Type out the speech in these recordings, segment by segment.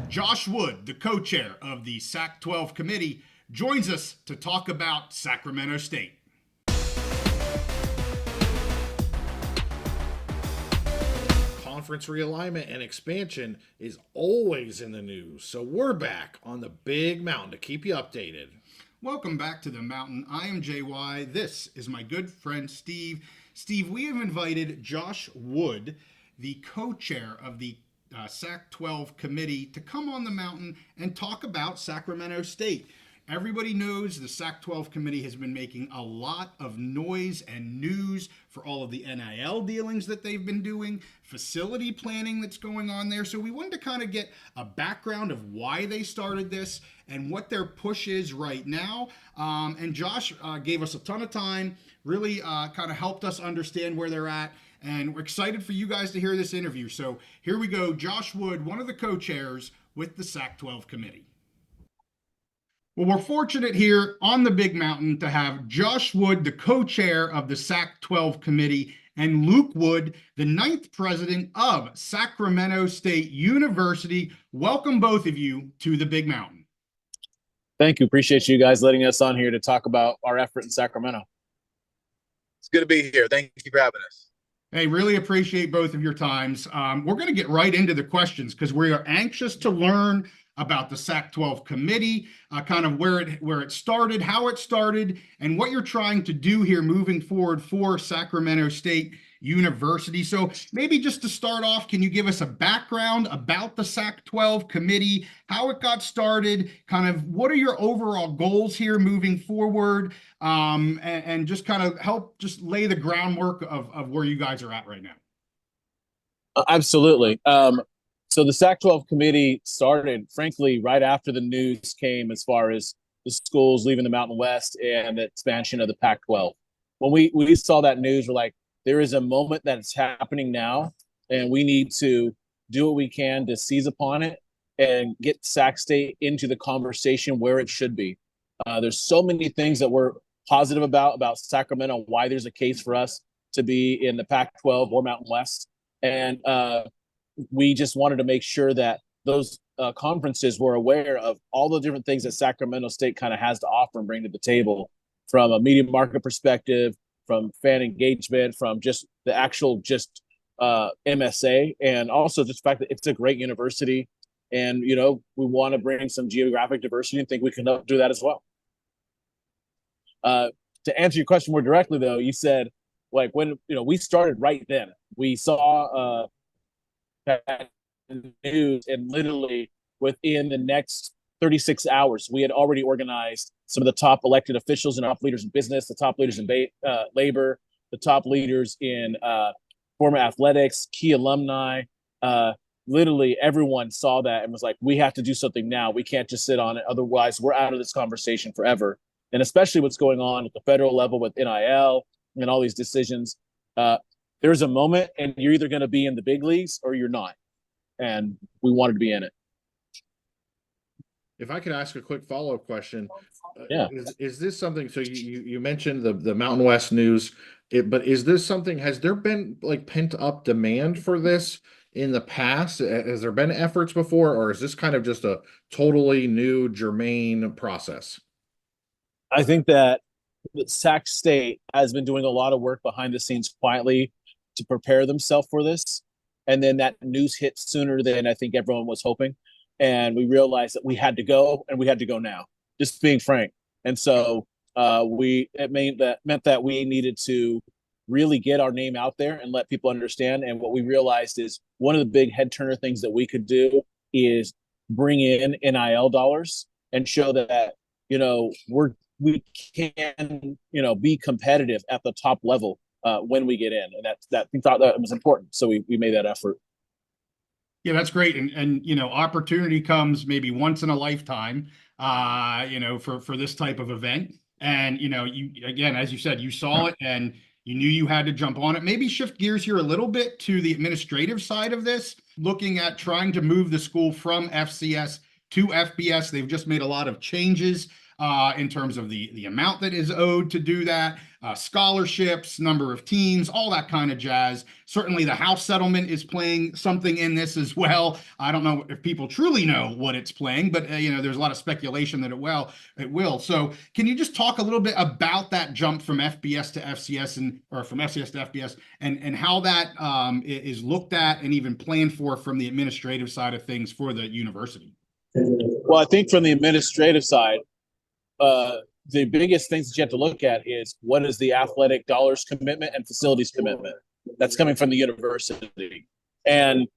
Josh Wood, the co-chair of the SAC-12 committee, joins us to talk about Sacramento State. Conference realignment and expansion is always in the news, so we're back on the Big Mountain to keep you updated. Welcome back to the mountain. I am JY. This is my good friend Steve. Steve, we have invited Josh Wood, the co-chair of the SAC-12 committee, to come on the mountain and talk about Sacramento State. Everybody knows the SAC-12 committee has been making a lot of noise and news for all of the NIL dealings that they've been doing, facility planning that's going on there. So we wanted to kind of get a background of why they started this and what their push is right now. And Josh gave us a ton of time, really kind of helped us understand where they're at. And we're excited for you guys to hear this interview. So here we go. Josh Wood, one of the co-chairs with the SAC-12 committee. Well, we're fortunate here on the Big Mountain to have Josh Wood, the co-chair of the SAC-12 committee, and Luke Wood, the 9th president of Sacramento State University. Welcome both of you to the Big Mountain. Thank you. Appreciate you guys letting us on here to talk about our effort in Sacramento. It's good to be here. Thank you for having us. Hey, really appreciate both of your times. We're going to get right into the questions because we are anxious to learn about the SAC-12 committee, kind of where it started, how it started, and what you're trying to do here moving forward for Sacramento State University. So maybe just to start off, can you give us a background about the SAC-12 committee, how it got started, kind of what are your overall goals here moving forward, and just kind of help just lay the groundwork of where you guys are at right now? Absolutely. So the SAC-12 committee started, frankly, right after the news came as far as the schools leaving the Mountain West and the expansion of the Pac-12. When we saw that news, we're like, there is a moment that is happening now, and we need to do what we can to seize upon it and get Sac State into the conversation where it should be. There's so many things that we're positive about Sacramento, why there's a case for us to be in the Pac-12 or Mountain West. And we just wanted to make sure that those conferences were aware of all the different things that Sacramento State kind of has to offer and bring to the table from a media market perspective, from fan engagement, from just the actual MSA, and also just the fact that it's a great university. And, we want to bring some geographic diversity and think we can do that as well. To answer your question more directly, though, you said, like, when, we started right then. We saw news, and literally within the next 36 hours, we had already organized some of the top elected officials and top leaders in business, the top leaders in labor, the top leaders in former athletics, key alumni. Literally everyone saw that and was like, we have to do something now. We can't just sit on it. Otherwise, we're out of this conversation forever. And especially what's going on at the federal level with NIL and all these decisions. There's a moment, and you're either going to be in the big leagues or you're not. And we wanted to be in it. If I could ask a quick follow-up question, Yeah. Is this something? So you mentioned the Mountain West news, but is this something? Has there been like pent up demand for this in the past? Has there been efforts before, or is this kind of just a totally new germane process? I think that Sac State has been doing a lot of work behind the scenes quietly to prepare themselves for this. And then that news hit sooner than I think everyone was hoping. And we realized that we had to go, and we had to go now, just being frank. And so it meant that we needed to really get our name out there and let people understand. And what we realized is one of the big head turner things that we could do is bring in NIL dollars and show that, we can, be competitive at the top level when we get in. And that we thought that was important. So we made that effort. Yeah, that's great. And opportunity comes maybe once in a lifetime, for this type of event. And, you, again, as you said, you saw it and you knew you had to jump on it. Maybe shift gears here a little bit to the administrative side of this, looking at trying to move the school from FCS to FBS. They've just made a lot of changes. in terms of the amount that is owed to do that, scholarships, number of teams, all that kind of jazz. Certainly the House settlement is playing something in this as well. I don't know if people truly know what it's playing, but there's a lot of speculation that it will. So can you just talk a little bit about that jump from FBS to FCS or from FCS to FBS and how that is looked at and even planned for from the administrative side of things for the university? Well, I think from the administrative side, the biggest things that you have to look at is what is the athletic dollars commitment and facilities commitment that's coming from the university. And,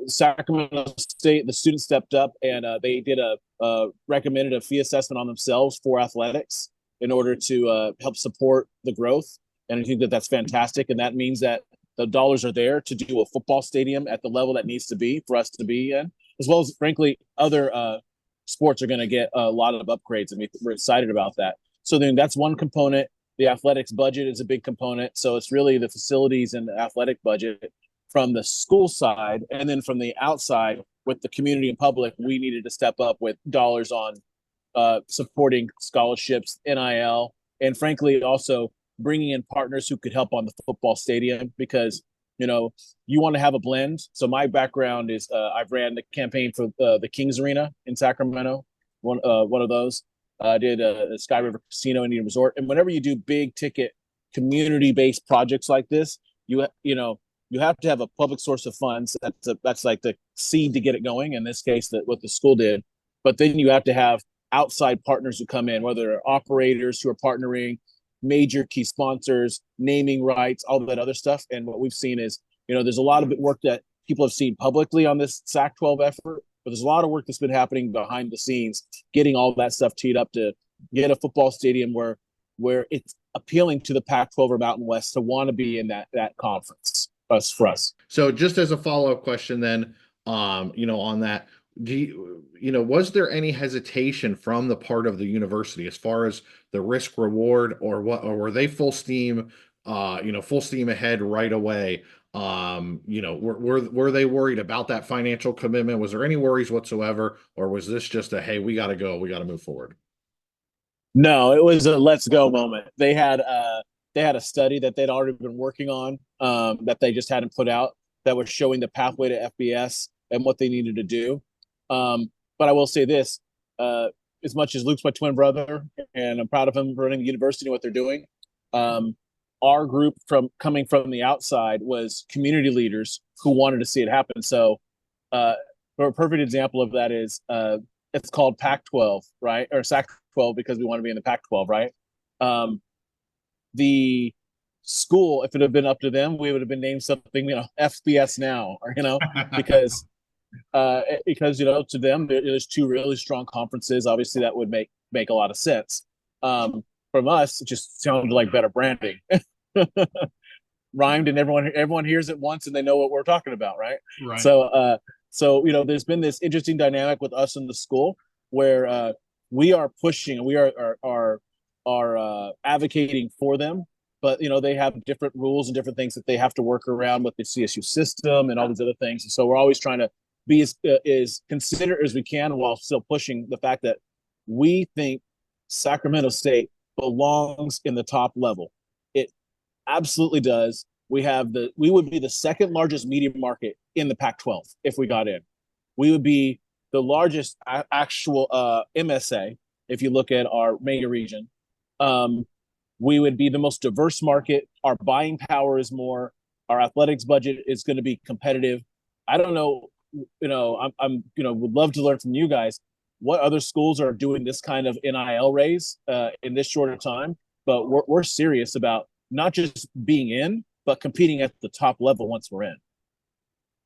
Sacramento State, the students stepped up and they did recommended a fee assessment on themselves for athletics in order to help support the growth. And I think that that's fantastic. And that means that the dollars are there to do a football stadium at the level that needs to be for us to be in, as well as, frankly, other sports are going to get a lot of upgrades, and we're excited about that. So then that's one component. The athletics budget is a big component. So it's really the facilities and the athletic budget from the school side. And then from the outside with the community and public, we needed to step up with dollars on supporting scholarships, NIL, and frankly, also bringing in partners who could help on the football stadium because you want to have a blend. So my background is I've ran the campaign for the Kings Arena in Sacramento, one of those. I did the Sky River Casino Indian Resort. And whenever you do big ticket community-based projects like this, you have to have a public source of funds. That's like the seed to get it going. In this case, what the school did. But then you have to have outside partners who come in, whether they're operators who are partnering, major key sponsors, naming rights, all that other stuff. And what we've seen is, there's a lot of work that people have seen publicly on this SAC-12 effort, but there's a lot of work that's been happening behind the scenes, getting all that stuff teed up to get a football stadium where it's appealing to the Pac-12 or Mountain West to want to be in that conference for us. So just as a follow-up question then, on that, was there any hesitation from the part of the university as far as the risk reward or were they full steam ahead right away? Were they worried about that financial commitment? Was there any worries whatsoever? Or was this just a, hey, we got to go, we got to move forward? No, it was a let's go moment. They had a study that they'd already been working on that they just hadn't put out that was showing the pathway to FBS and what they needed to do. But I will say this, as much as Luke's my twin brother, and I'm proud of him running the university and what they're doing, our group coming from the outside was community leaders who wanted to see it happen. So for a perfect example of that is it's called Pac-12, right? Or SAC-12 because we want to be in the Pac-12, right? The school, if it had been up to them, we would have been named something, FBS now, or, because to them there's two really strong conferences. Obviously that would make a lot of sense. From us it just sounded like better branding. Rhymed and everyone hears it once and they know what we're talking about, right? So there's been this interesting dynamic with us in the school where we are pushing and we are advocating for them, but they have different rules and different things that they have to work around with the CSU system and all these other things. And so we're always trying to be as considerate as we can while still pushing the fact that we think Sacramento State belongs in the top level. It absolutely does. We would be the second largest media market in the Pac-12 if we got in. We would be the largest actual MSA if you look at our mega region. We would be the most diverse market. Our buying power is more. Our athletics budget is going to be competitive. I don't know. I'm would love to learn from you guys what other schools are doing this kind of NIL raise in this shorter time. But we're serious about not just being in, but competing at the top level once we're in.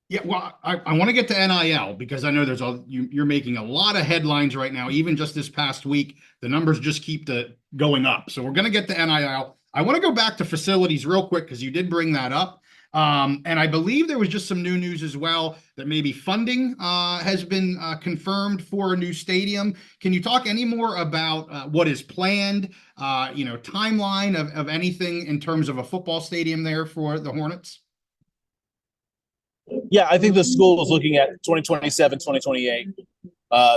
Yeah, well, I want to get to NIL because I know you're making a lot of headlines right now. Even just this past week, the numbers just keep going up. So we're going to get to NIL. I want to go back to facilities real quick because you did bring that up. And I believe there was just some new news as well that maybe funding has been confirmed for a new stadium. Can you talk any more about what is planned, timeline of anything in terms of a football stadium there for the Hornets? Yeah, I think the school is looking at 2027, 2028.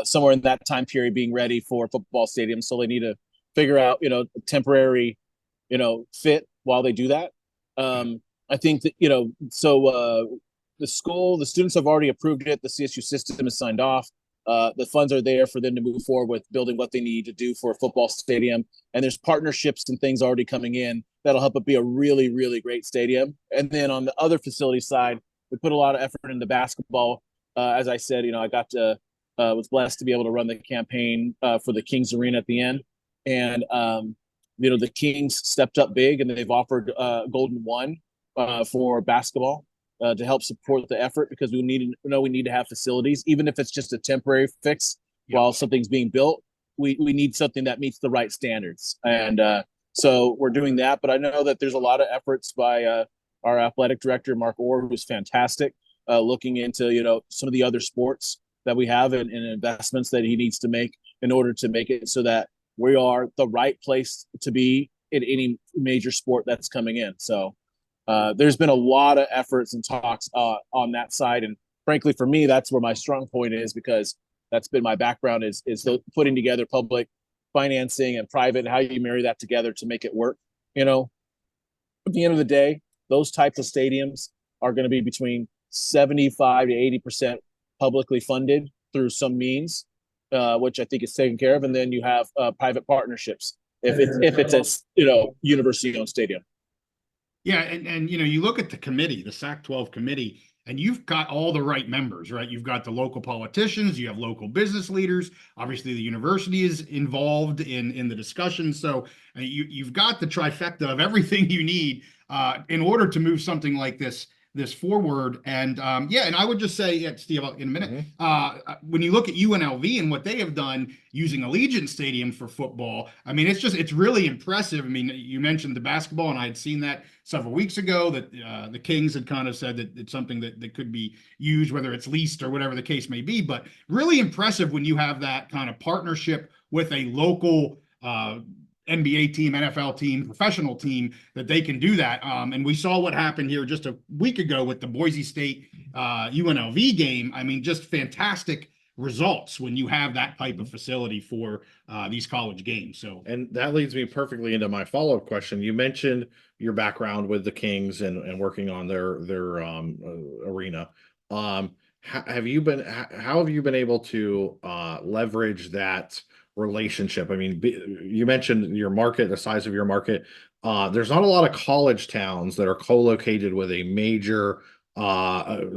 somewhere in that time period being ready for football stadiums. So they need to figure out, temporary, fit while they do that. I think that, the students have already approved it. The CSU system is signed off. The funds are there for them to move forward with building what they need to do for a football stadium. And there's partnerships and things already coming in that'll help it be a really, really great stadium. And then on the other facility side, we put a lot of effort into basketball. As I said, I got to was blessed to be able to run the campaign for the Kings Arena at the end. And, the Kings stepped up big and they've offered Golden One for basketball to help support the effort, because we need to have facilities, even if it's just a temporary fix while something's being built. We need something that meets the right standards. And so we're doing that. But I know that there's a lot of efforts by our athletic director, Mark Orr, who's fantastic, looking into, some of the other sports that we have and investments that he needs to make in order to make it so that we are the right place to be in any major sport that's coming in. So there's been a lot of efforts and talks on that side. And frankly, for me, that's where my strong point is, because that's been my background is putting together public financing and private, and how you marry that together to make it work. At the end of the day, those types of stadiums are going to be between 75 to 80% publicly funded through some means, which I think is taken care of. And then you have private partnerships if it's a university-owned stadium. Yeah, and you look at the committee, the SAC-12 committee, and you've got all the right members, right? You've got the local politicians, you have local business leaders. Obviously, the university is involved in the discussion. So you've got the trifecta of everything you need in order to move something like this forward. And and I would just say, Steve, in a minute, when you look at UNLV and what they have done using Allegiant Stadium for football, I mean, it's really impressive. I mean, you mentioned the basketball, and I had seen that several weeks ago that the Kings had kind of said that it's something that could be used, whether it's leased or whatever the case may be. But really impressive when you have that kind of partnership with a local NBA team, NFL team, professional team, that they can do that. And we saw what happened here just a week ago with the Boise State UNLV game. I mean, just fantastic results when you have that type of facility for these college games. So, and that leads me perfectly into my follow-up question. You mentioned your background with the Kings and working on their arena. How have you been able to leverage that relationship? I mean, you mentioned your market, the size of your market. There's not a lot of college towns that are co-located with a major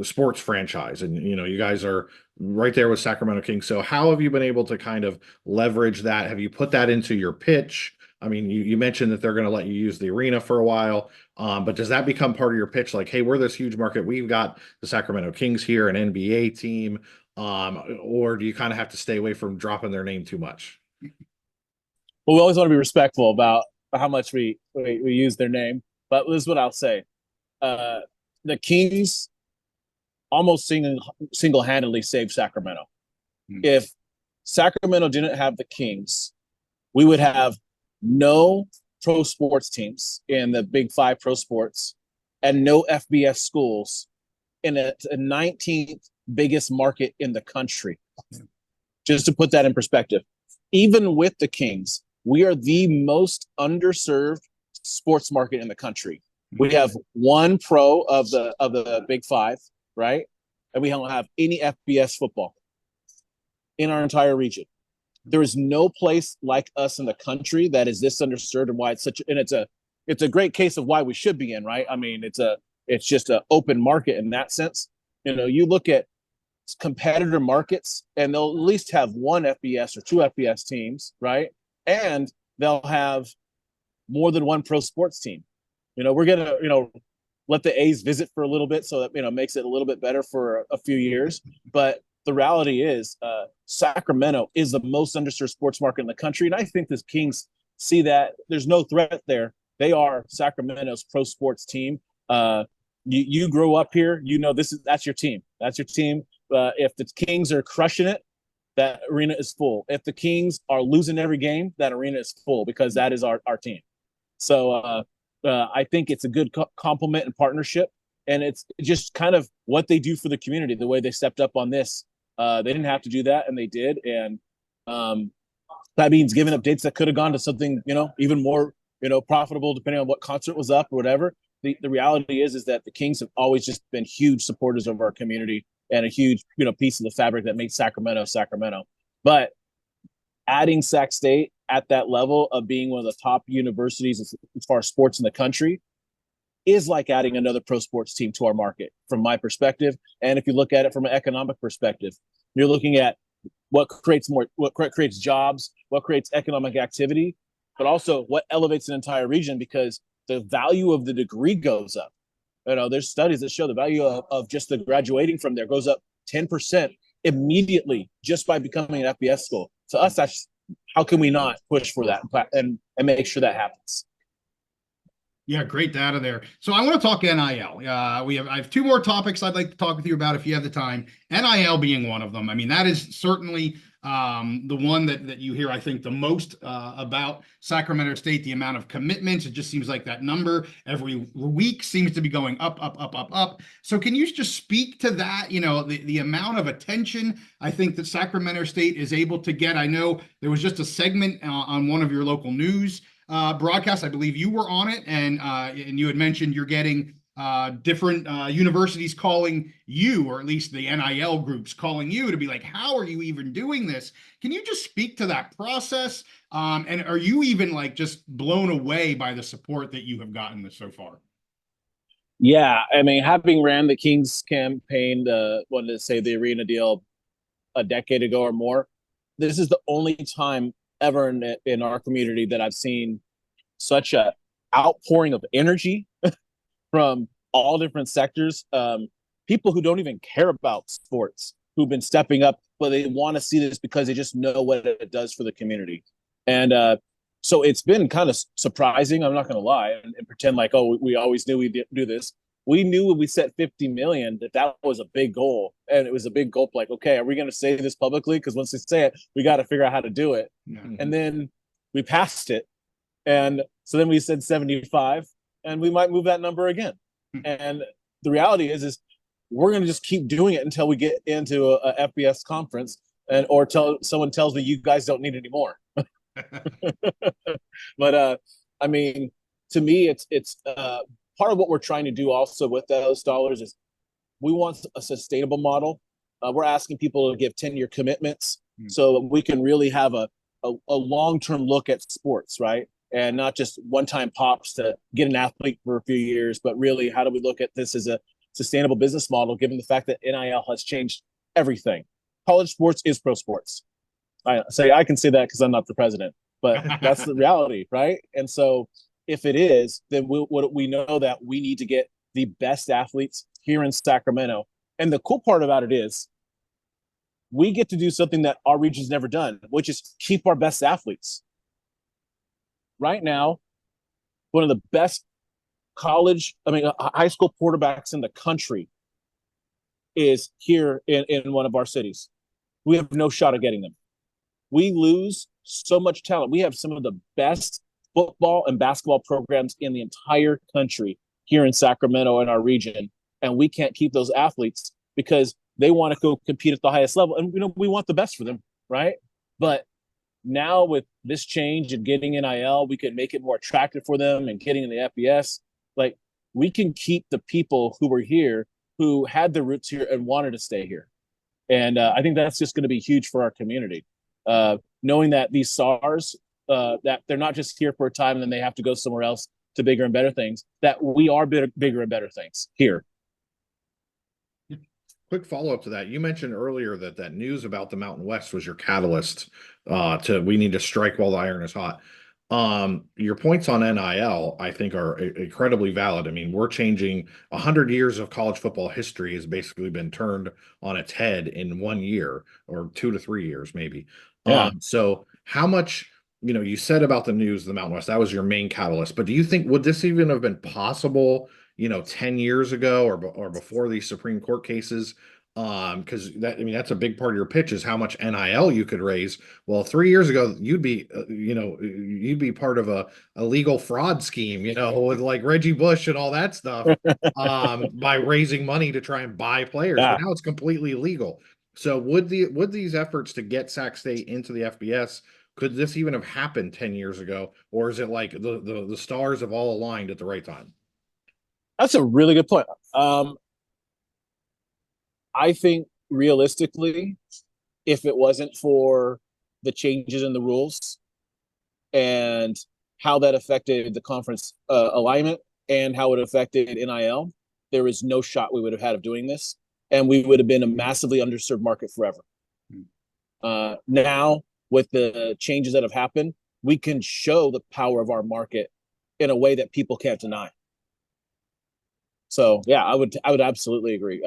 sports franchise, and you guys are right there with Sacramento Kings. So how have you been able to kind of leverage that? Have you put that into your pitch? I mean, you mentioned that they're going to let you use the arena for a while, but does that become part of your pitch? Like, hey, we're this huge market. We've got the Sacramento Kings here, an NBA team. Or do you kind of have to stay away from dropping their name too much? Well, we always want to be respectful about how much we use their name, but this is what I'll say. The Kings almost single-handedly saved Sacramento. If Sacramento didn't have the Kings, we would have no pro sports teams in the Big Five pro sports and no FBS schools in a 19th biggest market in the country. Just to put that in perspective, even with the Kings, we are the most underserved sports market in the country. We have one pro of the Big Five, right? And we don't have any FBS football in our entire region. There is no place like us in the country that is this underserved, and why it's a great case of why we should be in, right? I mean, it's just an open market in that sense. You look at competitor markets and they'll at least have one FBS or two FBS teams, right? And they'll have more than one pro sports team. We're going to, let the A's visit for a little bit, so that, makes it a little bit better for a few years. But the reality is Sacramento is the most underserved sports market in the country. And I think the Kings see that there's no threat there. They are Sacramento's pro sports team. You grow up here, that's your team. That's your team. If the Kings are crushing it, that arena is full. If the Kings are losing every game, that arena is full, because that is our team. So I think it's a good complement and partnership. And it's just kind of what they do for the community, the way they stepped up on this They didn't have to do that, and they did. And that means giving up dates that could have gone to something, even more, profitable, depending on what concert was up or whatever. The reality is that the Kings have always just been huge supporters of our community and a huge, piece of the fabric that makes Sacramento Sacramento. But adding Sac State at that level of being one of the top universities as far as sports in the country is like adding another pro sports team to our market from my perspective. And if you look at it from an economic perspective, you're looking at what creates jobs, what creates economic activity, but also what elevates an entire region, because the value of the degree goes up. There's studies that show the value of just the graduating from there goes up 10% immediately just by becoming an FBS school. To us, that's how can we not push for that and make sure that happens? Yeah, great data there. So I want to talk NIL. I have two more topics I'd like to talk with you about if you have the time. NIL being one of them. I mean, that is certainly the one that you hear, I think, the most about Sacramento State. The amount of commitments, it just seems like that number every week seems to be going up, up, up, up, up. So can you just speak to that? The amount of attention I think that Sacramento State is able to get. I know there was just a segment on one of your local news broadcast. I believe you were on it, and you had mentioned you're getting different universities calling you, or at least the NIL groups calling you to be like, how are you even doing this? Can you just speak to that process? And are you even just blown away by the support that you have gotten so far? Yeah, I mean, having ran the Kings campaign, wanted to say the arena deal a decade ago or more, this is the only time ever in our community that I've seen such a outpouring of energy from all different sectors. People who don't even care about sports, who've been stepping up, but they want to see this because they just know what it does for the community. And so it's been kind of surprising. I'm not going to lie and pretend like, oh, we always knew we'd do this. We knew when we set 50 million that was a big goal, and it was a big goal. Like, okay, are we going to say this publicly? Because once we say it, we got to figure out how to do it. Mm-hmm. And then we passed it, and so then we said 75, and we might move that number again. Mm-hmm. And the reality is we're going to just keep doing it until we get into a FBS conference, or someone tells me you guys don't need any more. But I mean, to me, it's part of what we're trying to do also with those dollars is we want a sustainable model. We're asking people to give 10-year commitments so that we can really have a long-term look at sports, right? And not just one-time pops to get an athlete for a few years, but really how do we look at this as a sustainable business model, given the fact that NIL has changed everything. College sports is pro sports. I can say that because I'm not the president, but that's the reality, right? And so if it is, then we know that we need to get the best athletes here in Sacramento. And the cool part about it is we get to do something that our region's never done, which is keep our best athletes. Right now, one of the best high school quarterbacks in the country is here in one of our cities. We have no shot at getting them. We lose so much talent. We have some of the best football and basketball programs in the entire country here in Sacramento in our region, and we can't keep those athletes because they want to go compete at the highest level, and we want the best for them, right? But now with this change and getting NIL, we can make it more attractive for them, and getting in the FBS, like we can keep the people who were here, who had their roots here and wanted to stay here. And I think that's just going to be huge for our community. Knowing that these SARs, that they're not just here for a time and then they have to go somewhere else to bigger and better things, that we are bigger and better things here. Quick follow-up to that. You mentioned earlier that news about the Mountain West was your catalyst to we need to strike while the iron is hot. Your points on NIL, I think, are incredibly valid. I mean, we're changing 100 years of college football history has basically been turned on its head in 1 year or 2 to 3 years, maybe. Yeah. So how much, you said about the news of the Mountain West, that was your main catalyst, but do you think, would this even have been possible, 10 years ago or before these Supreme Court cases? Because that's a big part of your pitch is how much NIL you could raise. Well, 3 years ago, you'd be part of a legal fraud scheme, with like Reggie Bush and all that stuff, by raising money to try and buy players. Yeah. But now it's completely legal. So would these efforts to get Sac State into the FBS, could this even have happened 10 years ago, or is it like the stars have all aligned at the right time? That's a really good point. I think realistically, if it wasn't for the changes in the rules and how that affected the conference alignment and how it affected NIL, there is no shot we would have had of doing this, and we would have been a massively underserved market forever. Now, with the changes that have happened, we can show the power of our market in a way that people can't deny. So yeah, I would absolutely agree.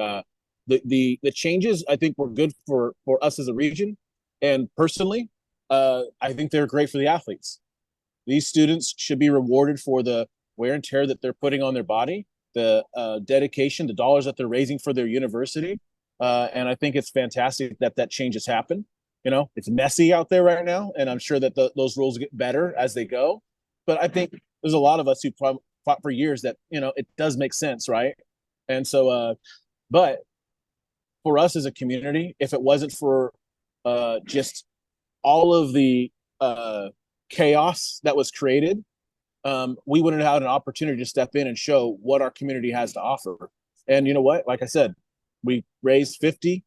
The changes I think were good for us as a region, and personally, I think they're great for the athletes. These students should be rewarded for the wear and tear that they're putting on their body, the dedication, the dollars that they're raising for their university, and I think it's fantastic that that change has happened. You know, it's messy out there right now, and I'm sure that those rules get better as they go. But I think there's a lot of us who fought for years that, you know, it does make sense, right? And so, but for us as a community, if it wasn't for just all of the chaos that was created, we wouldn't have had an opportunity to step in and show what our community has to offer. And you know what? Like I said, we raised 50.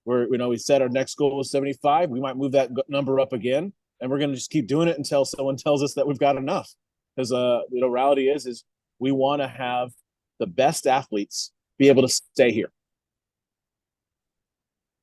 We said our next goal was 75. We might move that number up again, and we're going to just keep doing it until someone tells us that we've got enough. Because reality is we want to have the best athletes be able to stay here.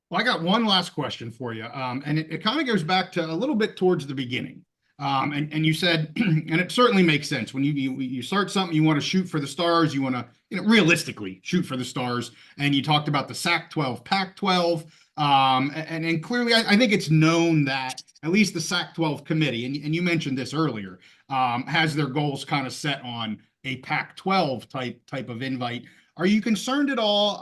Well, I got one last question for you, and it kind of goes back to a little bit towards the beginning. And you said, and it certainly makes sense when you start something, you want to shoot for the stars, you want to, realistically shoot for the stars. And you talked about the Sac-12, Pac-12, and clearly, I think it's known that at least the Sac-12 committee, and you mentioned this earlier, has their goals kind of set on a Pac-12 type of invite. Are you concerned at all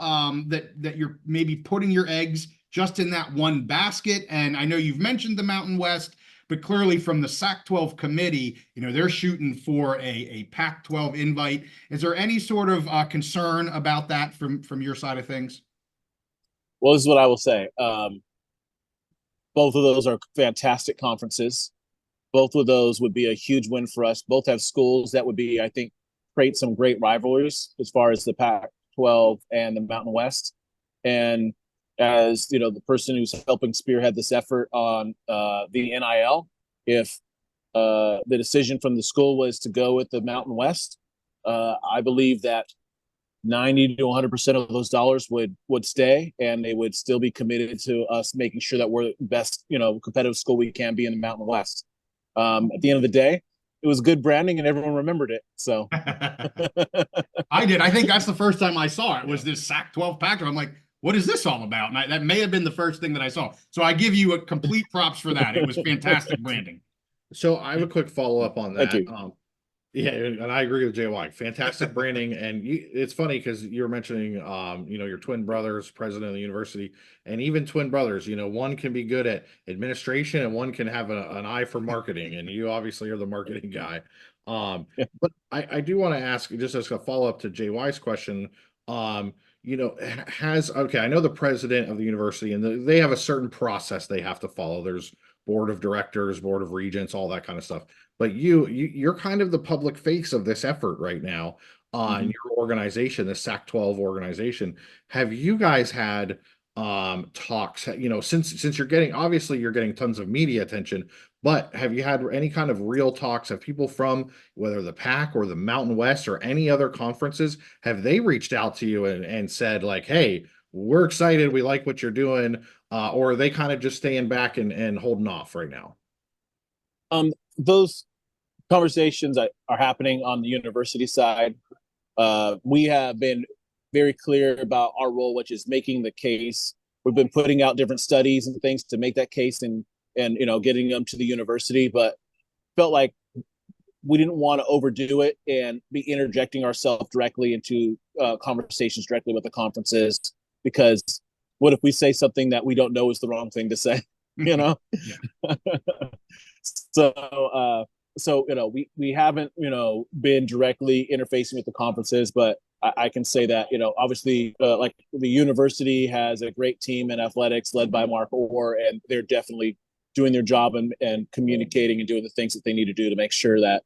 that you're maybe putting your eggs just in that one basket? And I know you've mentioned the Mountain West, but clearly from the Sac-12 committee, they're shooting for a Pac-12 invite. Is there any sort of concern about that from your side of things? Well, this is what I will say. Both of those are fantastic conferences. Both of those would be a huge win for us. Both have schools that would be, I think, create some great rivalries as far as the Pac-12 and the Mountain West. And as the person who's helping spearhead this effort on the NIL, if the decision from the school was to go with the Mountain West, I believe that 90 to 100% of those dollars would stay, and they would still be committed to us making sure that we're the best, competitive school we can be in the Mountain West. At the end of the day, it was good branding and everyone remembered it. So I did. I think that's the first time I saw it was this Sac-12 Pac-12. I'm like, what is this all about? And that may have been the first thing that I saw. So I give you a complete props for that. It was fantastic branding. So I have a quick follow up on that. Thank you. Yeah, and I agree with JY. Fantastic branding, and it's funny because you were mentioning, your twin brothers, president of the university, and even twin brothers. One can be good at administration, and one can have an eye for marketing. And you obviously are the marketing guy. But I do want to ask, just as a follow up to JY's question, I know the president of the university, and they have a certain process they have to follow. There's board of directors, board of regents, all that kind of stuff. But you're kind of the public face of this effort right now on your organization, the Sac-12 organization. Have you guys had talks, since you're getting tons of media attention, but have you had any kind of real talks? Have people from whether the Pac or the Mountain West or any other conferences, have they reached out to you and said like, hey, we're excited, we like what you're doing, or are they kind of just staying back and holding off right now? Those conversations are happening on the university side. We have been very clear about our role, which is making the case. We've been putting out different studies and things to make that case and getting them to the university, but felt like we didn't want to overdo it and be interjecting ourselves directly into conversations directly with the conferences, because what if we say something that we don't know is the wrong thing to say? Yeah. So so we haven't been directly interfacing with the conferences, but I can say that obviously like the university has a great team in athletics led by Mark Orr, and they're definitely doing their job and communicating and doing the things that they need to do to make sure that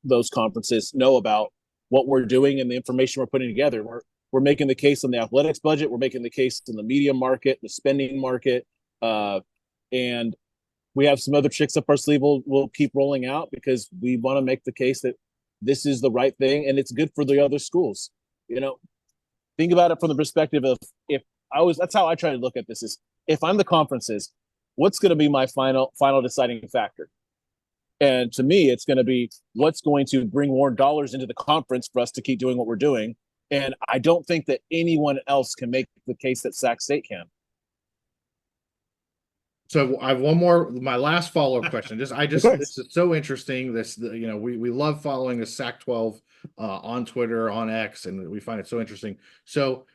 those conferences know about what we're doing and the information we're putting together. We're making the case on the athletics budget. We're making the case in the media market, the spending market, and we have some other tricks up our sleeve we'll keep rolling out because we want to make the case that this is the right thing and it's good for the other schools. Think about it from the perspective of that's how I try to look at this is if I'm the conferences, what's going to be my final deciding factor? And to me, it's going to be what's going to bring more dollars into the conference for us to keep doing what we're doing. And I don't think that anyone else can make the case that Sac State can. So I have one more, my last follow-up question. This is so interesting. We love following the Sac-12 on Twitter, on X, and we find it so interesting. So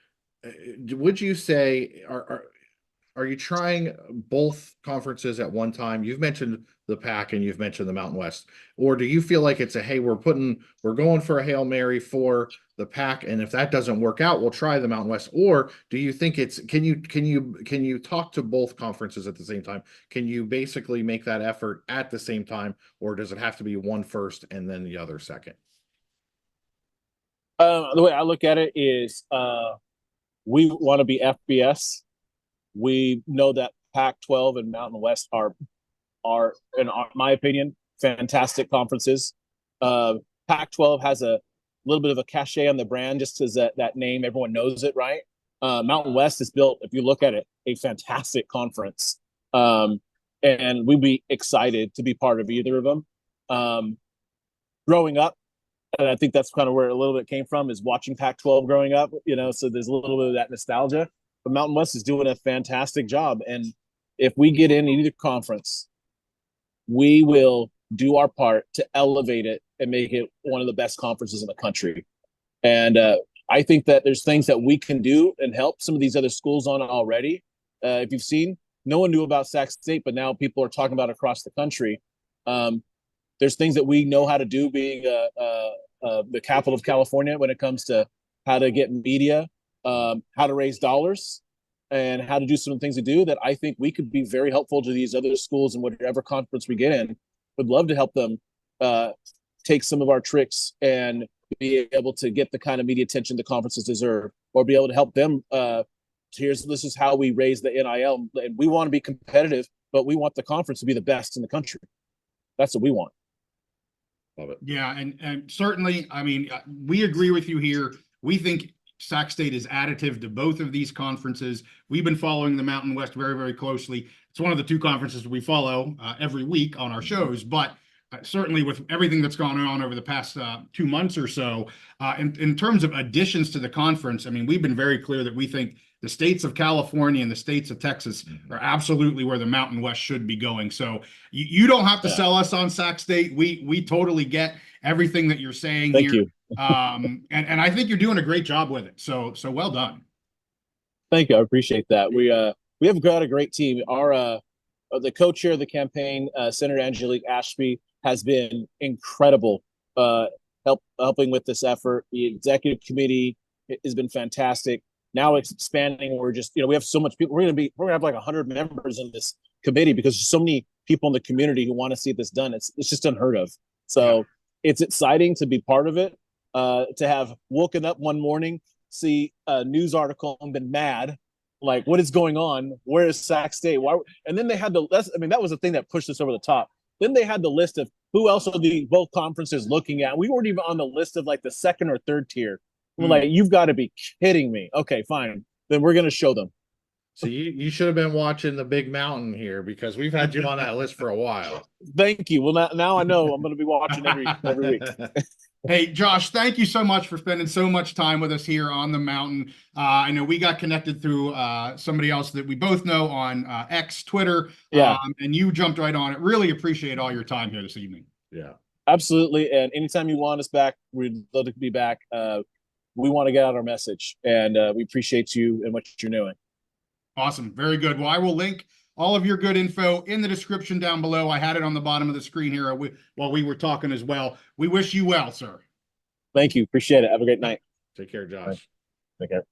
would you say, are you trying both conferences at one time? You've mentioned the Pac and you've mentioned the Mountain West, or do you feel like it's hey, we're going for a Hail Mary for the Pac, and if that doesn't work out, we'll try the Mountain West? Or do you think can you talk to both conferences at the same time? Can you basically make that effort at the same time, or does it have to be one first and then the other second? The way I look at it is we want to be FBS. We know that Pac-12 and Mountain West are in my opinion, fantastic conferences. Pac-12 has a little bit of a cachet on the brand just as that name, everyone knows it, right? Mountain West is built, if you look at it, a fantastic conference. And we'd be excited to be part of either of them. Growing up, and I think that's kind of where a little bit came from, is watching Pac-12 growing up, so there's a little bit of that nostalgia. But Mountain West is doing a fantastic job. And if we get in either conference, we will do our part to elevate it and make it one of the best conferences in the country. And I think that there's things that we can do and help some of these other schools on already. If you've seen, no one knew about Sac State, but now people are talking about it across the country. There's things that we know how to do, being the capital of California when it comes to how to get media, how to raise dollars, and how to do some things to do that I think we could be very helpful to these other schools in whatever conference we get in. Would love to help them take some of our tricks and be able to get the kind of media attention the conferences deserve, or be able to help them. This is how we raise the NIL. And we want to be competitive, but we want the conference to be the best in the country. That's what we want. Love it. Yeah, and certainly, I mean, we agree with you here. We think Sac State is additive to both of these conferences. We've been following the Mountain West very, very closely. It's one of the two conferences we follow every week on our shows, but certainly with everything that's gone on over the past 2 months or so, in terms of additions to the conference, I mean, we've been very clear that we think the states of California and the states of Texas are absolutely where the Mountain West should be going. So you don't have to sell us on Sac State. We totally get everything that you're saying Thank here. you. And I think you're doing a great job with it. So well done. Thank you. I appreciate that. We have got a great team. Our the co-chair of the campaign, Senator Angelique Ashby, has been incredible helping with this effort. The executive committee has been fantastic. Now it's expanding. We're just, we have so much people. We're gonna have like 100 members in this committee because there's so many people in the community who want to see this done. It's just unheard of. So it's exciting to be part of it. To have woken up one morning, see a news article and been mad, like, what is going on? Where is Sac State? Why? And then they had that was the thing that pushed us over the top. Then they had the list of who else are both conferences looking at. We weren't even on the list of like the second or third tier. We're like, you've got to be kidding me. Okay, fine. Then we're going to show them. So you should have been watching the Big Mountain here, because we've had you on that list for a while. Thank you. Well, now I know I'm going to be watching every week. Hey, Josh, thank you so much for spending so much time with us here on the mountain. I know we got connected through somebody else that we both know on X, Twitter, and you jumped right on it. Really appreciate all your time here this evening. Yeah, absolutely. And anytime you want us back, we'd love to be back. We want to get out our message, and we appreciate you and what you're doing. Awesome. Very good. Well, I will link all of your good info in the description down below. I had it on the bottom of the screen here while we were talking as well. We wish you well, sir. Thank you. Appreciate it. Have a great night. Take care, Josh. Take care.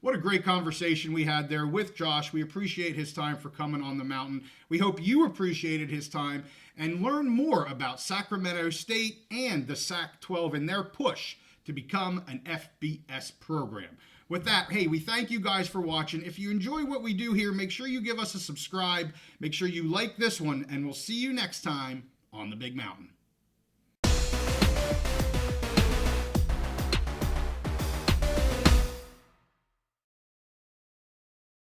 What a great conversation we had there with Josh. We appreciate his time for coming on the mountain. We hope you appreciated his time and learn more about Sacramento State and the Sac-12 and their push to become an FBS program. With that, hey, we thank you guys for watching. If you enjoy what we do here, make sure you give us a subscribe. Make sure you like this one, and we'll see you next time on the Big Mountain.